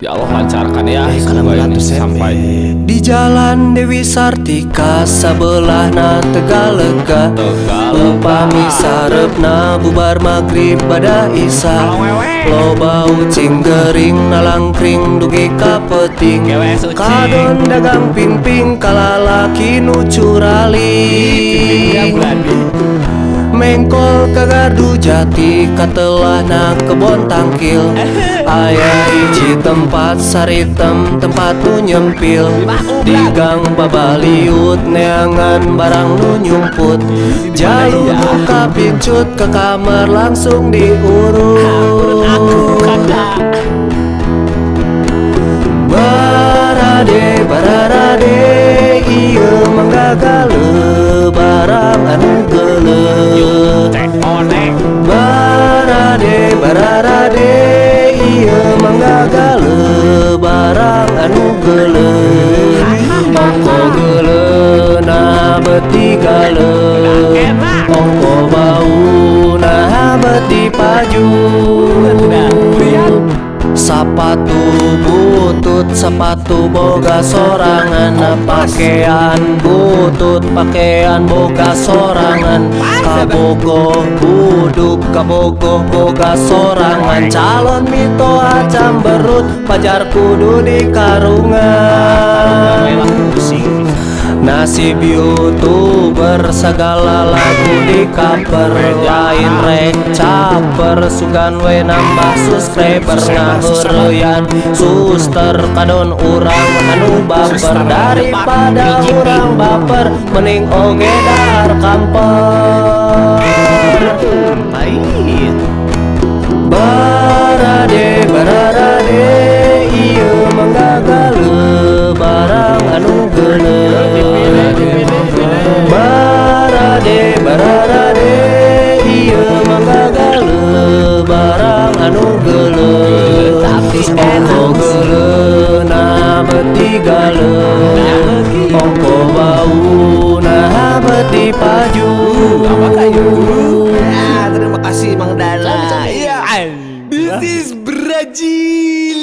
Ya Allah lancarkan ya kalau semoga ini meratus sampai di Jalan Dewi Sartika sabelahna Tegalega upami sarepna bubar magrib pada isa loba ucing gering nalangkring dugi kapeting kadon dagang pingping kalalaki nu curaling mengkol kagardu jati katelahna kebon tangkil aya hiji tempat saritem tempat nu nyempil di gang babaliut neangan barang nu nyumput jalur buka pincut ke kamar langsung diurut barade bararade ieu manggagale barang anu geuleuh barade bararade ieu manggagale barang anu geuleuh ongko geuleuh nah beti galeuh ongko bau nah beti paju sepatu butut sepatu boga sorangan pakaian butut pakaian boga sorangan kabogoh buduk kabogoh boga sorangan calon mito acam berut pajar kudu di karungan nasib youtuber segala lagu di cover lain rek caper sugan we nambah subscriber ngaheureyan suster kadon urang anu baper daripada urang baper mending oge dahar kamper barade bararade ieu manggagale barang anu geuleuh barade bararade ieu manggagale barang anu geuleuh ongko geuleuh nah beti galeuh ongko bau nah beti paju. Terima kasih Mang Dala. Iya. This is Brazil.